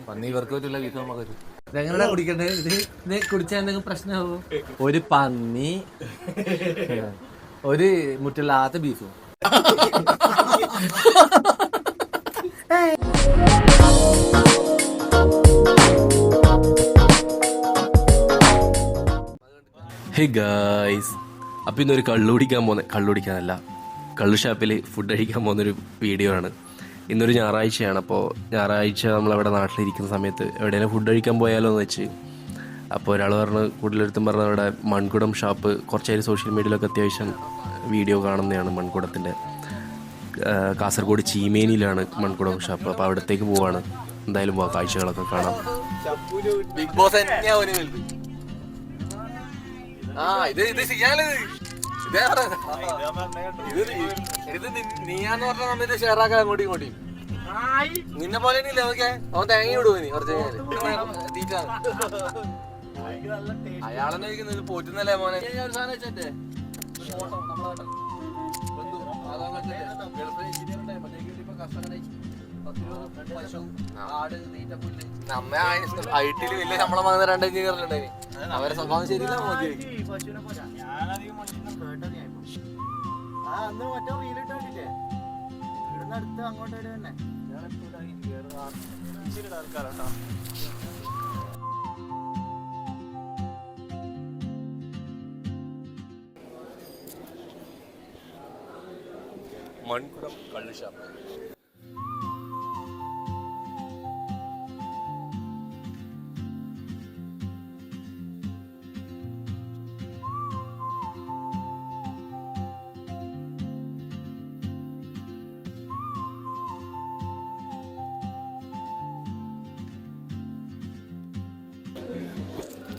പന്നി ഇവർക്ക് പറ്റില്ല, വീട്ടിൽ നമുക്ക് വരും. ഇതെങ്ങനെ കുടിക്കണ്ടേ? ഇത് കുടിച്ചാൽ എന്തെങ്കിലും പ്രശ്നമാവോ? ഒരു പന്നി, ഒരു മുറ്റില്ലാത്ത ബീഫും. ഹേ ഗായ്സ്, അപ്പം ഇന്നൊരു കള്ളുടിക്കാനല്ല, കള്ളു ഷാപ്പിൽ ഫുഡ് കഴിക്കാൻ പോകുന്നൊരു വീഡിയോ ആണ്. ഇന്നൊരു ഞായറാഴ്ചയാണ്. അപ്പോൾ ഞായറാഴ്ച നമ്മളവിടെ നാട്ടിലിരിക്കുന്ന സമയത്ത് എവിടെയെങ്കിലും ഫുഡ് കഴിക്കാൻ പോയാലോ എന്ന് വെച്ച്. അപ്പോൾ ഒരാൾ പറഞ്ഞ്, കൂടുതലെടുത്തും പറഞ്ഞ അവിടെ മൺകുടം ഷാപ്പ് കുറച്ചേരം സോഷ്യൽ മീഡിയയിലൊക്കെ അത്യാവശ്യം വീഡിയോ കാണുന്നതാണ്. മൺകുടത്തിൻ്റെ കാസർഗോഡ് ചീമേനിയിലാണ് മൺകുടം ഷാപ്പ്. അപ്പോൾ അവിടത്തേക്ക് പോവാണ്. എന്തായാലും പോവാം, കാഴ്ചകളൊക്കെ കാണാം. ബിഗ് ബോസ് നീയാന്ന് പറഞ്ഞ സമയത്ത് ഷെയറാക്കാൻ അങ്ങോട്ടും ഇങ്ങോട്ടും. നിന്നെ പോലെ ഓക്കെ, അവൻ തേങ്ങ വിടുവോ കുറച്ച് തീറ്റാണ്. അയാളെന്നെ ഇത് പോറ്റുന്നല്ലേ മോനെ. നമ്മ ഐറ്റില് വലിയ ശമ്പളം വാങ്ങുന്ന 2 എഞ്ചിനീയറിലുണ്ടായി. അവരെ സ്വഭാവം ശരിയില്ല. മൺകുടം കള്ള് ഷാപ്പ്.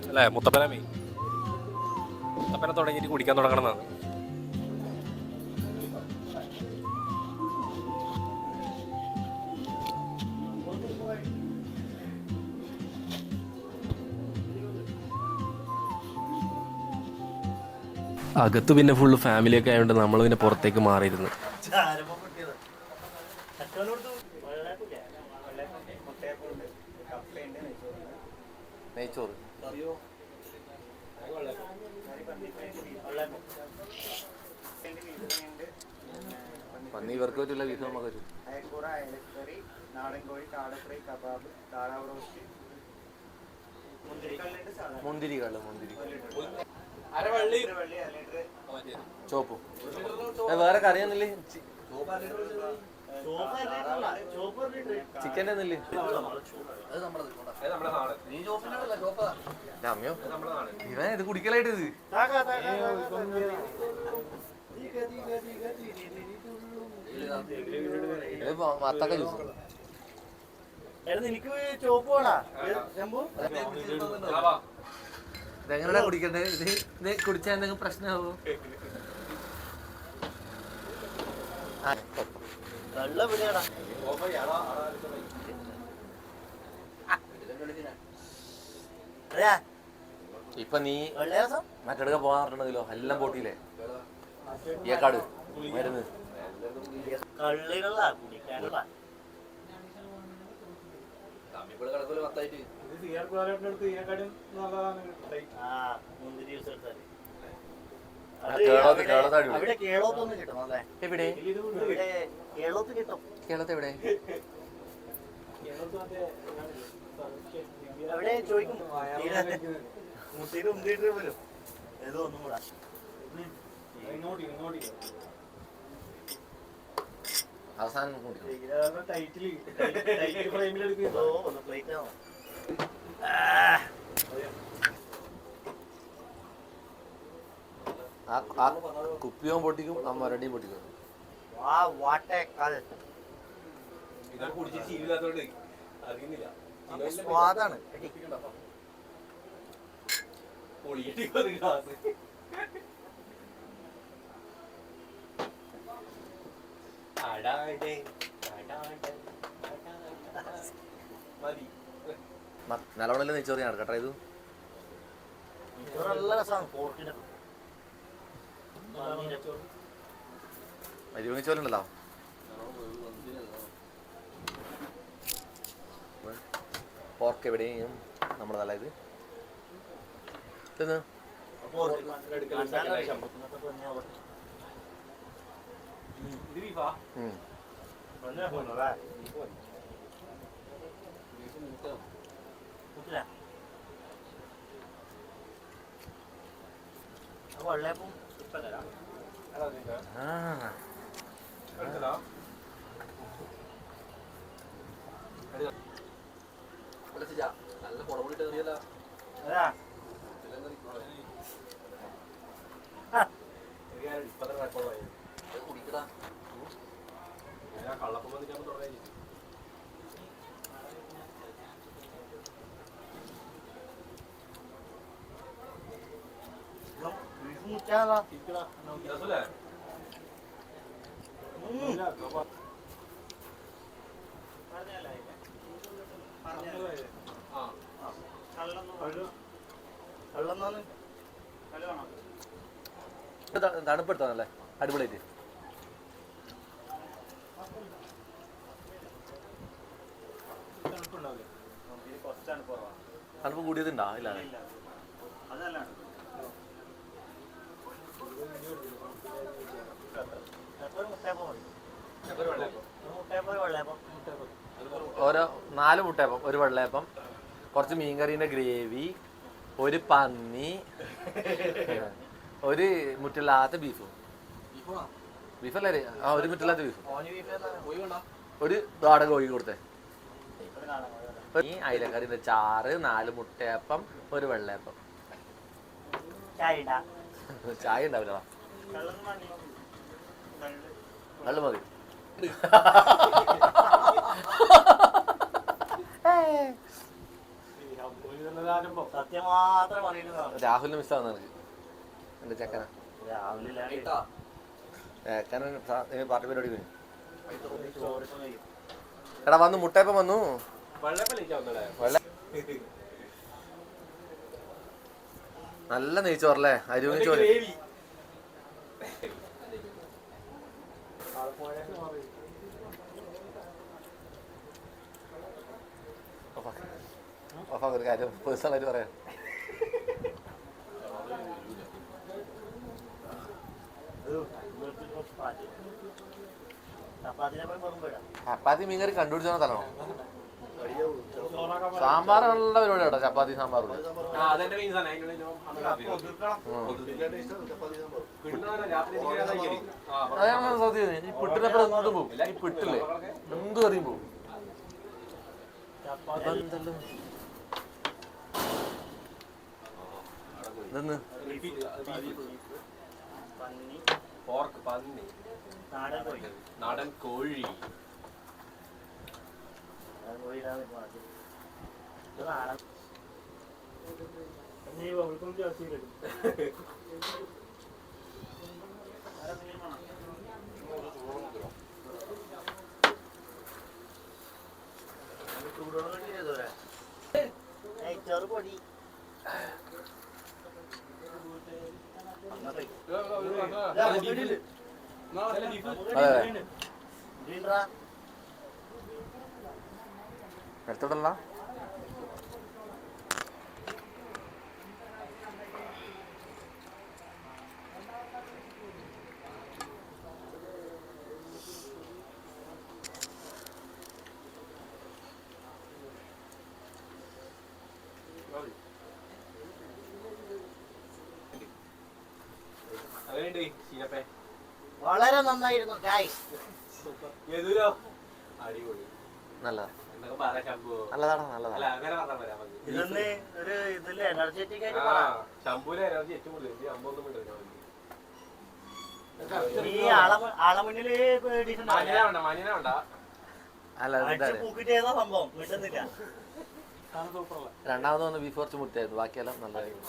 അല്ലേ മുത്തപ്പനെ തുടങ്ങിയിട്ട് കുടിക്കാൻ തുടങ്ങണമെന്നാണ്. അകത്ത് പിന്നെ ഫുള്ള് ഫാമിലിയൊക്കെ ആയതുകൊണ്ട് നമ്മൾ പിന്നെ പുറത്തേക്ക് മാറിയിരുന്നു. നെയ്ച്ചോറ് പന്നി ഇവർക്ക് പറ്റില്ല, വീട്ടിൽ നമുക്ക് വരും. മുന്തിരി ചോപ്പും വേറെ കറിയൊന്നുമില്ലേ? ചിക്കൻ്റെ ഒന്നുമില്ലേ? അമ്മയോ ഇവൻ ഇത് കുടിക്കലായിട്ട് ഇത് വത്തക്ക ജ്യൂസ്. ഇതെങ്ങനെ കുടിക്കണ്ടേ? ഇത് കുടിച്ചാൽ എന്തെങ്കിലും പ്രശ്നമാവോ? ഇപ്പൊ നീ മറ്റെടുക്ക പോകാൻ പറഞ്ഞല്ലോ, എല്ലാം പോട്ടിയില്ലേ? ഏക്കാട് മരുന്ന് കേരളത്തെ എവിടെ? അവസാനം കുപ്പിയോ പൊട്ടിക്കും, അമ്മരടിയും പൊട്ടിക്കും. സ്വാദാണ്. നല്ലോണം നെയ്ച്ചോറി നടക്കട്ടെ. ഇത് അരിവങ്ങി ചോറുണ്ടല്ലോ. പോർക്ക് എവിടെയും നമ്മുടെ നല്ല ഇത് തിന്ന്. നല്ല പുറമോട്ട് കയറിയല്ല കുടിക്കടാ കള്ളപ്പം വന്നിട്ട് തുടങ്ങി. തണുപ്പെടുത്താനല്ലേ അടിപൊളിയായിട്ട്. തണുപ്പ് കൂടിയതുണ്ടോ? ഇല്ല ഓരോ 4 മുട്ടയപ്പം, ഒരു വെള്ളയപ്പം, കുറച്ച് മീൻകറീൻ്റെ ഗ്രേവി, ഒരു പന്നി, ഒരു മുറ്റില്ലാത്ത ബീഫും. ബീഫല്ലേ? ആ, ഒരു മുറ്റില്ലാത്ത ബീഫും, ഒരു നാടൻ കോഴി കൊടുത്തേ, അയിലക്കറിൻ്റെ ചാറ്, 4 മുട്ടയപ്പം, ഒരു വെള്ളയപ്പം. ചായ ഉണ്ടാവില്ല, വെള്ളം മതി. രാഹുലിന് മിസ്സാവുന്ന എനിക്ക് എന്റെ ചെക്കന പാർട്ടി പരിപാടി പോയി. എടാ വന്നു, മുട്ടയപ്പം വന്നു. നല്ല നെയ്ച്ചോറല്ലേ? അരിവ് ചോറ്. ഒരു കാര്യം പേഴ്സണലായിട്ട് പറയാം. ചപ്പാത്തി മീൻകറി കണ്ടുപിടിച്ചോ തരണോ? സാമ്പാറുള്ള പരിപാടി കേട്ടോ, ചപ്പാത്തി സാമ്പാറുണ്ട്. അതാണ് സത്യം. ഈ പിട്ടിനപ്പുറം എന്തും പോകും. ഈ പിട്ടില്ലേ എന്ത് കറിയും പോകും. ഇതെന്ന് പോർക്ക്, പന്നി, നാടൻ കോഴി. ചെറുപൊടി എടുത്തോട്ടല്ല. വളരെ നന്നായിരുന്നു. രണ്ടാമത് വന്ന് ബീഫ് കുറച്ച് മുട്ടായിരുന്നു, ബാക്കിയെല്ലാം നല്ലതായിരുന്നു.